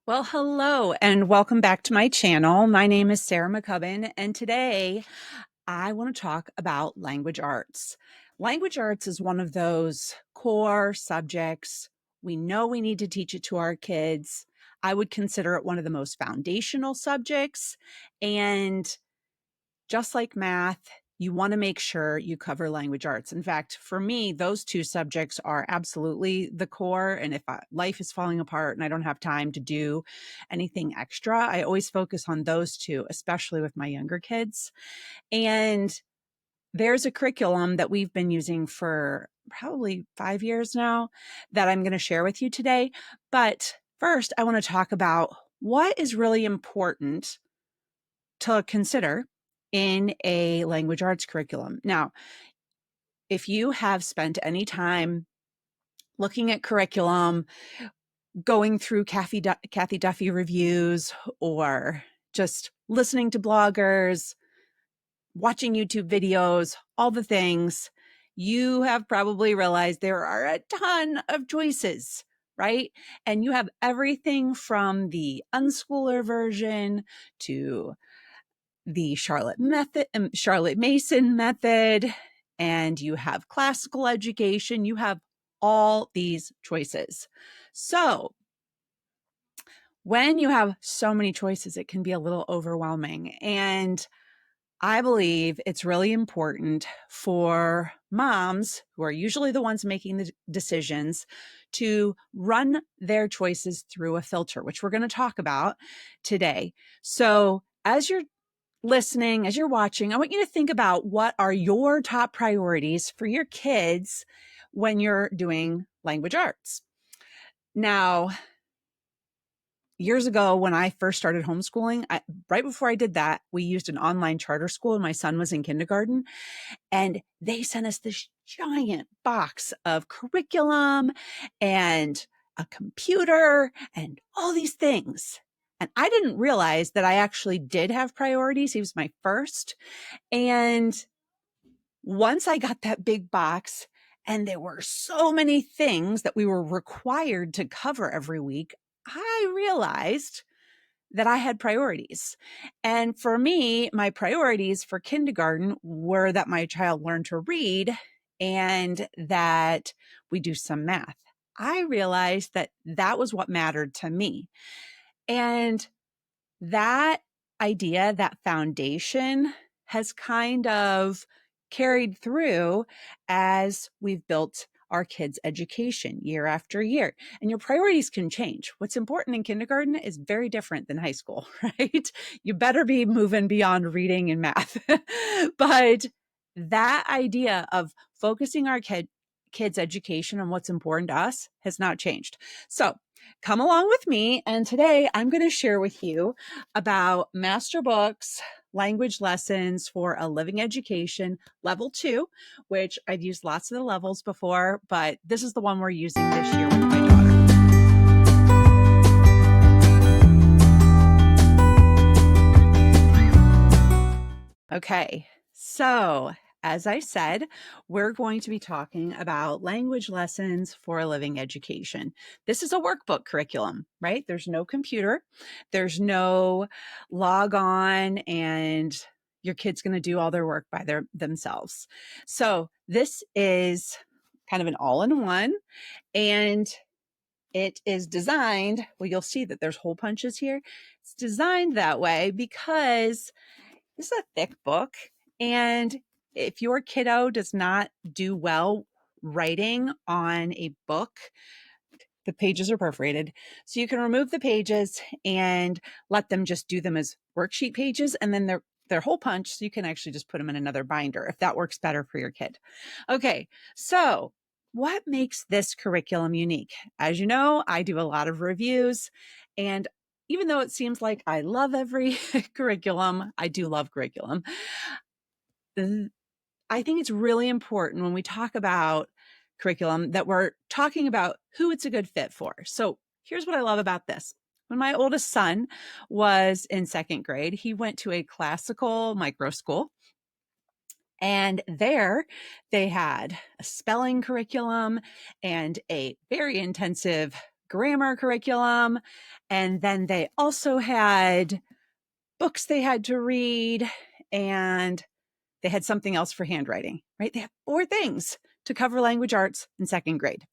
Well, hello and welcome back to my channel. My name is Sarah McCubbin, and today I want to talk about language arts. Language arts is one of those core subjects. We know we need to teach it to our kids. I would consider it one of the most foundational subjects. And just like math, you want to make sure you cover language arts. In fact, for me, those two subjects are absolutely the core. And if life is falling apart and I don't have time to do anything extra, I always focus on those two, especially with my younger kids. And there's a curriculum that we've been using for probably 5 years now that I'm going to share with you today. But first, I want to talk about what is really important to consider in a language arts curriculum. Now, if you have spent any time looking at curriculum, going through Kathy Duffy reviews, or just listening to bloggers, watching YouTube videos, all the things, you have probably realized there are a ton of choices, right? And you have everything from the unschooler version to the Charlotte Mason method, and you have classical education. You have all these choices. So when you have so many choices, it can be a little overwhelming. And I believe it's really important for moms, who are usually the ones making the decisions, to run their choices through a filter, which we're going to talk about today. So as you're listening, as you're watching, I want you to think about what are your top priorities for your kids when you're doing language arts. Now, years ago, when I first started homeschooling, right before I did that, we used an online charter school and my son was in kindergarten, and they sent us this giant box of curriculum and a computer and all these things. And I didn't realize that I actually did have priorities. He was my first. And once I got that big box and there were so many things that we were required to cover every week, I realized that I had priorities. And for me, my priorities for kindergarten were that my child learn to read and that we do some math. I realized that that was what mattered to me. And that idea, that foundation, has kind of carried through as we've built our kids' education year after year. And your priorities can change. What's important in kindergarten is very different than high school, right? You better be moving beyond reading and math. But that idea of focusing our kids' education on what's important to us has not changed. So come along with me. And today I'm going to share with you about Master Books language lessons for a living education level 2, which I've used lots of the levels before, but this is the one we're using this year with my daughter. Okay, so as I said, we're going to be talking about language lessons for a living education. This is a workbook curriculum, right? There's no computer, there's no log on, and your kid's going to do all their work by themselves. So this is kind of an all-in-one, and it is designed, well, you'll see that there's hole punches here. It's designed that way because this is a thick book, and if your kiddo does not do well writing on a book, the pages are perforated. So you can remove the pages and let them just do them as worksheet pages, and then they're hole punched, so you can actually just put them in another binder if that works better for your kid. Okay, so what makes this curriculum unique? As you know, I do a lot of reviews, and even though it seems like I love every curriculum, I do love curriculum. I think it's really important when we talk about curriculum that we're talking about who it's a good fit for. So here's what I love about this. When my oldest son was in second grade, he went to a classical micro school. And there they had a spelling curriculum and a very intensive grammar curriculum. And then they also had books they had to read, and they had something else for handwriting, right? They had 4 things to cover language arts in 2nd grade.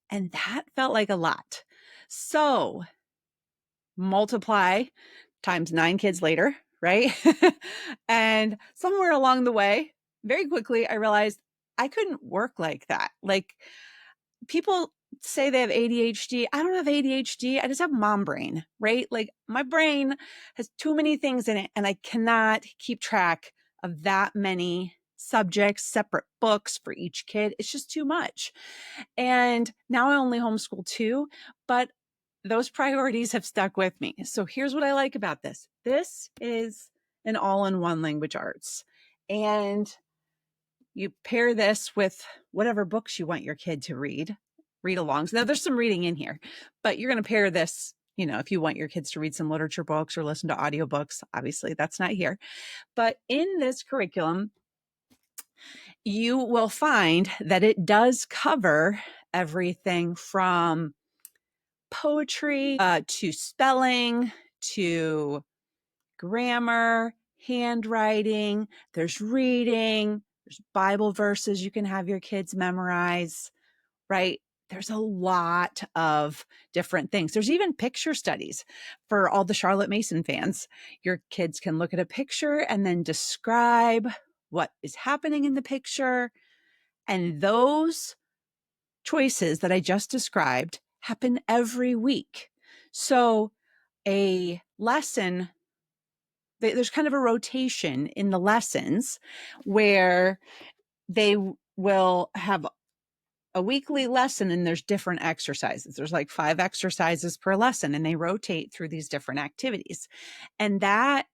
And that felt like a lot. So multiply times 9 kids later, right? And somewhere along the way, very quickly, I realized I couldn't work like that. Like, people say they have ADHD. I don't have ADHD. I just have mom brain, right? Like, my brain has too many things in it, and I cannot keep track of that many subjects, separate books for each kid. It's just too much. And now I only homeschool 2, but those priorities have stuck with me. So here's what I like about this. This is an all-in-one language arts. And you pair this with whatever books you want your kid to read along. So now there's some reading in here, but you're going to pair this, if you want your kids to read some literature books or listen to audiobooks. Obviously, that's not here. But in this curriculum, you will find that it does cover everything from poetry to spelling to grammar, handwriting. There's reading, there's Bible verses you can have your kids memorize, right? There's a lot of different things. There's even picture studies for all the Charlotte Mason fans. Your kids can look at a picture and then describe what is happening in the picture. And those choices that I just described happen every week. So a lesson, there's kind of a rotation in the lessons where they will have a weekly lesson and there's different exercises. There's like 5 exercises per lesson, and they rotate through these different activities. And that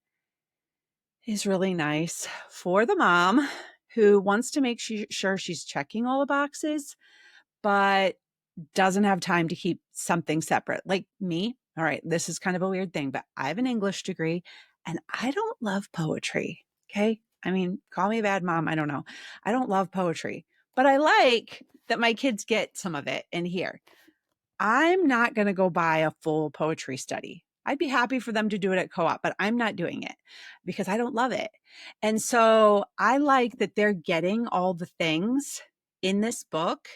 is really nice for the mom who wants to make sure she's checking all the boxes, but doesn't have time to keep something separate. Like me. All right, this is kind of a weird thing, but I have an English degree and I don't love poetry. Okay. I mean, call me a bad mom. I don't know. I don't love poetry, but I like that my kids get some of it in here. I'm not going to go buy a full poetry study. I'd be happy for them to do it at co-op, but I'm not doing it because I don't love it. And so I like that they're getting all the things in this book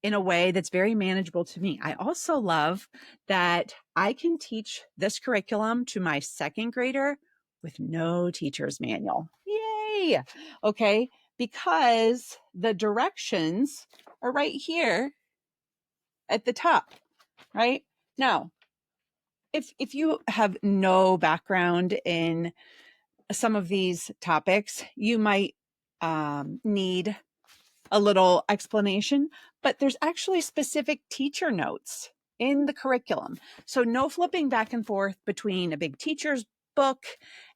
in a way that's very manageable to me. I also love that I can teach this curriculum to my 2nd grader with no teacher's manual. Yay! Okay, because the directions are right here at the top, right? Now, if you have no background in some of these topics, you might need a little explanation, but there's actually specific teacher notes in the curriculum. So no flipping back and forth between a big teacher's book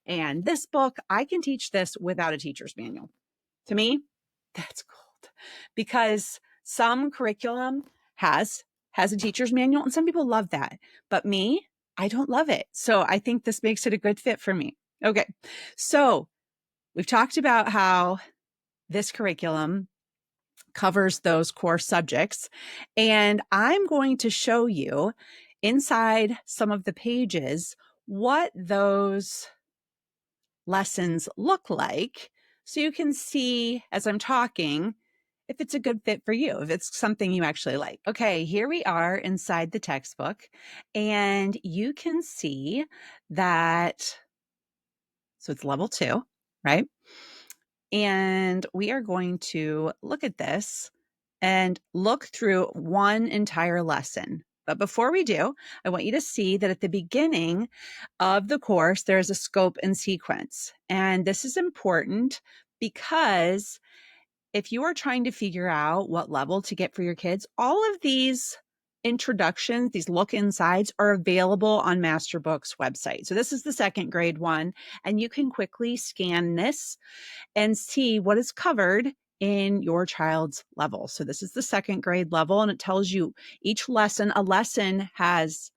and this book. I can teach this without a teacher's manual. To me, that's gold, because some curriculum has a teacher's manual and some people love that, but me, I don't love it. So I think this makes it a good fit for me. Okay. So we've talked about how this curriculum covers those core subjects. And I'm going to show you inside some of the pages what those lessons look like, so you can see as I'm talking if it's a good fit for you, if it's something you actually like. Okay, here we are inside the textbook, and you can see that, so it's level 2, right? And we are going to look at this and look through one entire lesson. But before we do, I want you to see that at the beginning of the course, there's a scope and sequence. And this is important because if you are trying to figure out what level to get for your kids, all of these introductions, these look-insides, are available on Masterbook's website. So this is the 2nd grade one, and you can quickly scan this and see what is covered in your child's level. So this is the 2nd grade level, and it tells you each lesson. A lesson has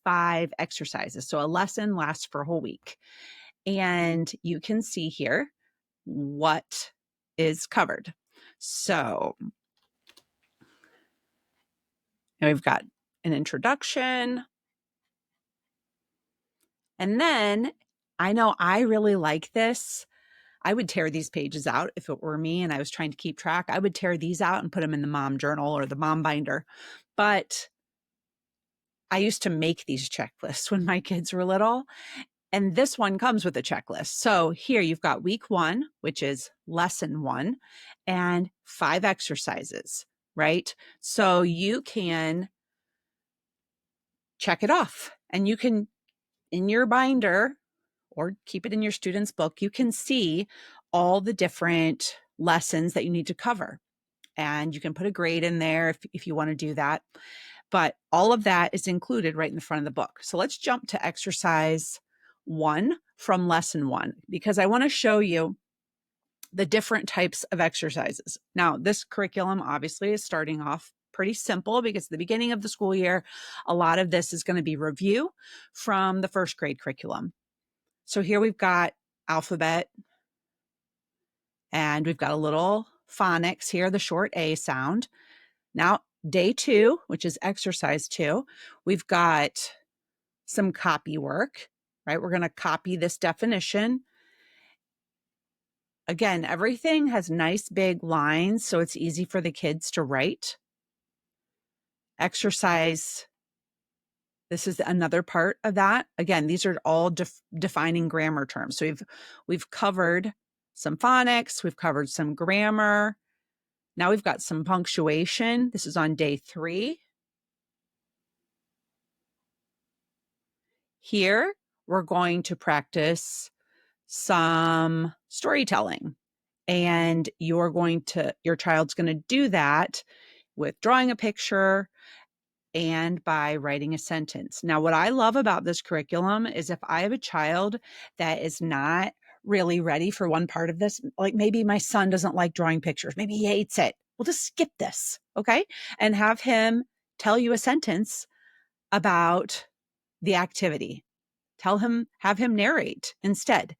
5 exercises. So a lesson lasts for a whole week. And you can see here what is covered. So we've got an introduction. And then I know I really like this. I would tear these pages out if it were me and I was trying to keep track. I would tear these out and put them in the mom journal or the mom binder. But I used to make these checklists when my kids were little. And this one comes with a checklist. So here you've got week 1, which is lesson 1, and 5 exercises, right? So you can check it off and you can, in your binder or keep it in your student's book, you can see all the different lessons that you need to cover. And you can put a grade in there if you want to do that. But all of that is included right in the front of the book. So let's jump to exercise 1 from lesson 1, because I want to show you the different types of exercises. Now, this curriculum obviously is starting off pretty simple because at the beginning of the school year, a lot of this is going to be review from the first grade curriculum. So here we've got alphabet, and we've got a little phonics here, the short A sound. Now, day 2, which is exercise 2, we've got some copy work, right? We're going to copy this definition. Again, everything has nice big lines, so it's easy for the kids to write. Exercise, this is another part of that. Again, these are all defining grammar terms. So we've covered some phonics, we've covered some grammar. Now we've got some punctuation. This is on day 3. Here, we're going to practice some storytelling, and your child's going to do that with drawing a picture and by writing a sentence. Now, what I love about this curriculum is if I have a child that is not really ready for one part of this, like maybe my son doesn't like drawing pictures, maybe he hates it, we'll just skip this, okay? And have him tell you a sentence about the activity. Have him narrate instead.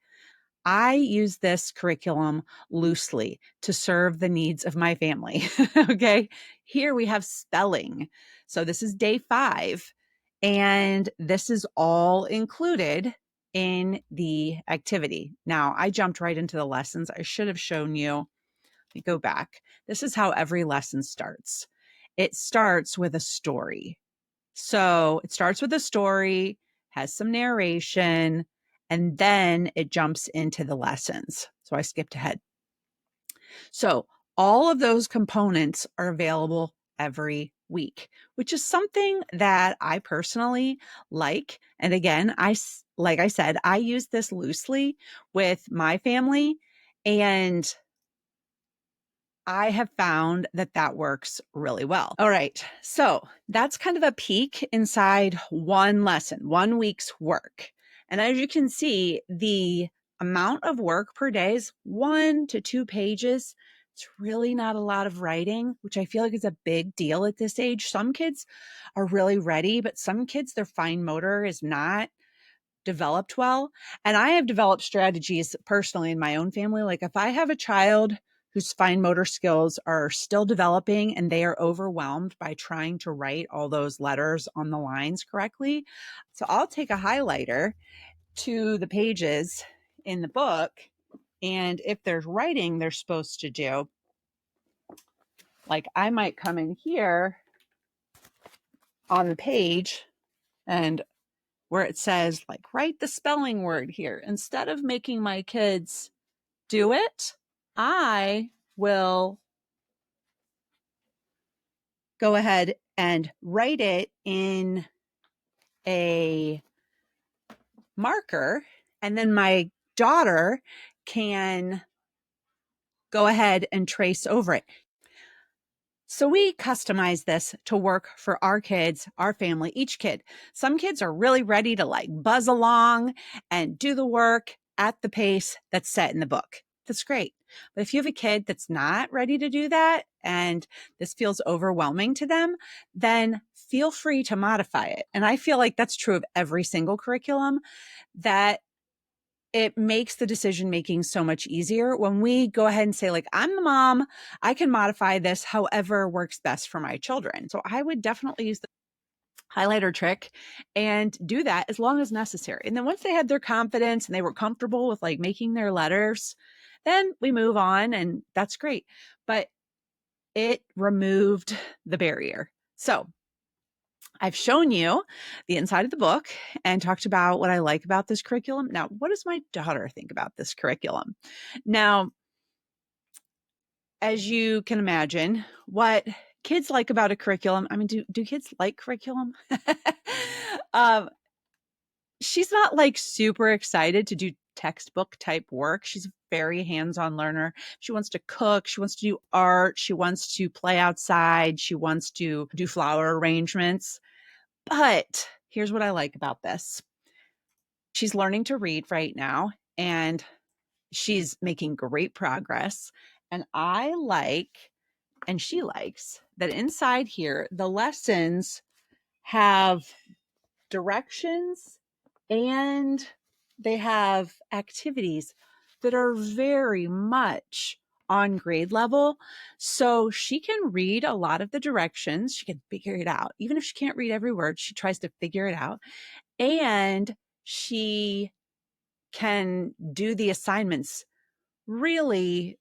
I use this curriculum loosely to serve the needs of my family. Okay. Here we have spelling. So this is day 5, and this is all included in the activity. Now, I jumped right into the lessons. I should have shown you. Let me go back. This is how every lesson starts. It starts with a story. So it starts with a story, has some narration, and then it jumps into the lessons. So I skipped ahead. So all of those components are available every week, which is something that I personally like. And again, like I said, I use this loosely with my family, and I have found that works really well. All right, so that's kind of a peek inside one lesson, 1 week's work. And as you can see, the amount of work per day is 1 to 2 pages. It's really not a lot of writing, which I feel like is a big deal at this age. Some kids are really ready, but some kids, their fine motor is not developed well. And I have developed strategies personally in my own family. Like if I have a child whose fine motor skills are still developing and they are overwhelmed by trying to write all those letters on the lines correctly, so I'll take a highlighter to the pages in the book, and if there's writing they're supposed to do, like I might come in here on the page and where it says like write the spelling word here, instead of making my kids do it, I will go ahead and write it in a marker, and then my daughter can go ahead and trace over it. So we customize this to work for our kids, our family, each kid. Some kids are really ready to like buzz along and do the work at the pace that's set in the book. That's great. But if you have a kid that's not ready to do that and this feels overwhelming to them, then feel free to modify it. And I feel like that's true of every single curriculum, that it makes the decision-making so much easier when we go ahead and say, like, I'm the mom, I can modify this however works best for my children. So I would definitely use highlighter trick and do that as long as necessary. And then once they had their confidence and they were comfortable with like making their letters, then we move on and that's great. But it removed the barrier. So I've shown you the inside of the book and talked about what I like about this curriculum. Now, what does my daughter think about this curriculum? Now, as you can imagine, what kids like about a curriculum, I mean, do kids like curriculum? um, she's not like super excited to do textbook type work. She's a very hands-on learner. She wants to cook. She wants to do art. She wants to play outside. She wants to do flower arrangements. But here's what I like about this. She's learning to read right now, and she's making great progress. And I like, and she likes, that inside here, the lessons have directions and they have activities that are very much on grade level. So she can read a lot of the directions. She can figure it out. Even if she can't read every word, she tries to figure it out. And she can do the assignments really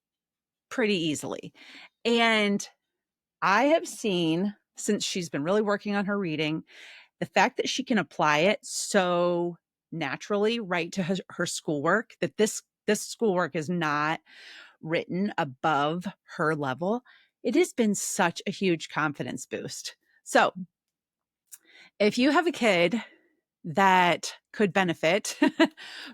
pretty easily. And I have seen, since she's been really working on her reading, the fact that she can apply it so naturally right to her schoolwork, that this schoolwork is not written above her level, it has been such a huge confidence boost. So if you have a kid that could benefit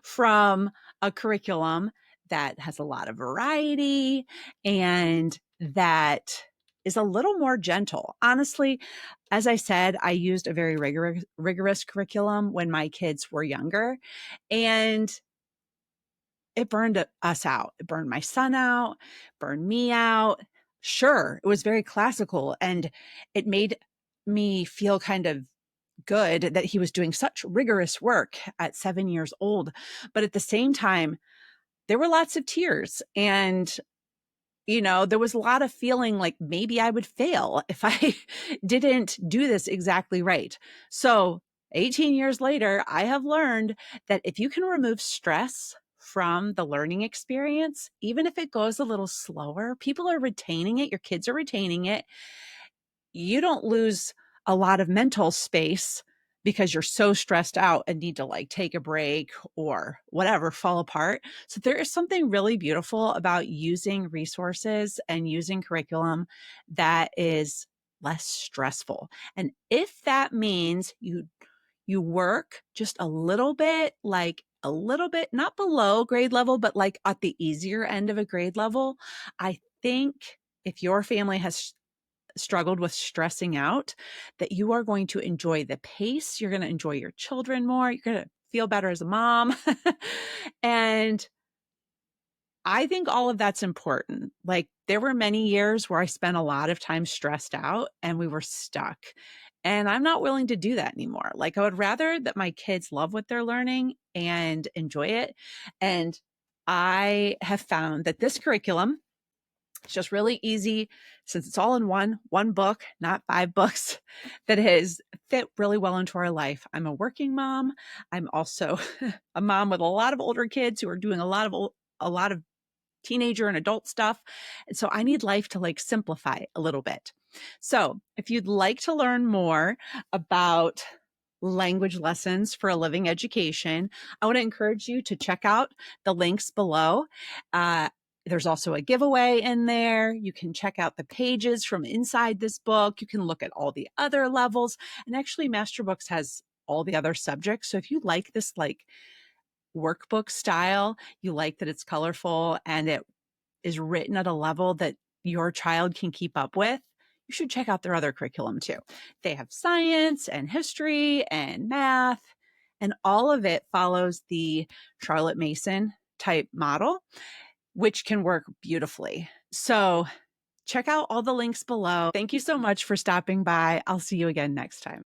from a curriculum that has a lot of variety and that is a little more gentle. Honestly, as I said, I used a very rigorous curriculum when my kids were younger, and it burned us out. It burned my son out, burned me out. Sure, it was very classical, and it made me feel kind of good that he was doing such rigorous work at 7 years old. But at the same time, there were lots of tears, and there was a lot of feeling like maybe I would fail if I didn't do this exactly right. So 18 years later, I have learned that if you can remove stress from the learning experience, even if it goes a little slower, people are retaining it, your kids are retaining it. You don't lose a lot of mental space because you're so stressed out and need to like take a break or whatever, fall apart. So there is something really beautiful about using resources and using curriculum that is less stressful. And if that means you work just a little bit, not below grade level, but like at the easier end of a grade level, I think if your family has struggled with stressing out, that you are going to enjoy the pace. You're going to enjoy your children more. You're going to feel better as a mom. And I think all of that's important. Like there were many years where I spent a lot of time stressed out and we were stuck. And I'm not willing to do that anymore. Like I would rather that my kids love what they're learning and enjoy it. And I have found that this curriculum, it's just really easy since it's all in one book, not 5 books, that has fit really well into our life. I'm a working mom. I'm also a mom with a lot of older kids who are doing a lot of teenager and adult stuff. And so I need life to like simplify a little bit. So if you'd like to learn more about language lessons for a living education, I want to encourage you to check out the links below. There's also a giveaway in there. You can check out the pages from inside this book. You can look at all the other levels. And actually, Masterbooks has all the other subjects. So if you like this like workbook style, you like that it's colorful and it is written at a level that your child can keep up with, you should check out their other curriculum too. They have science and history and math, and all of it follows the Charlotte Mason type model, which can work beautifully. So check out all the links below. Thank you so much for stopping by. I'll see you again next time.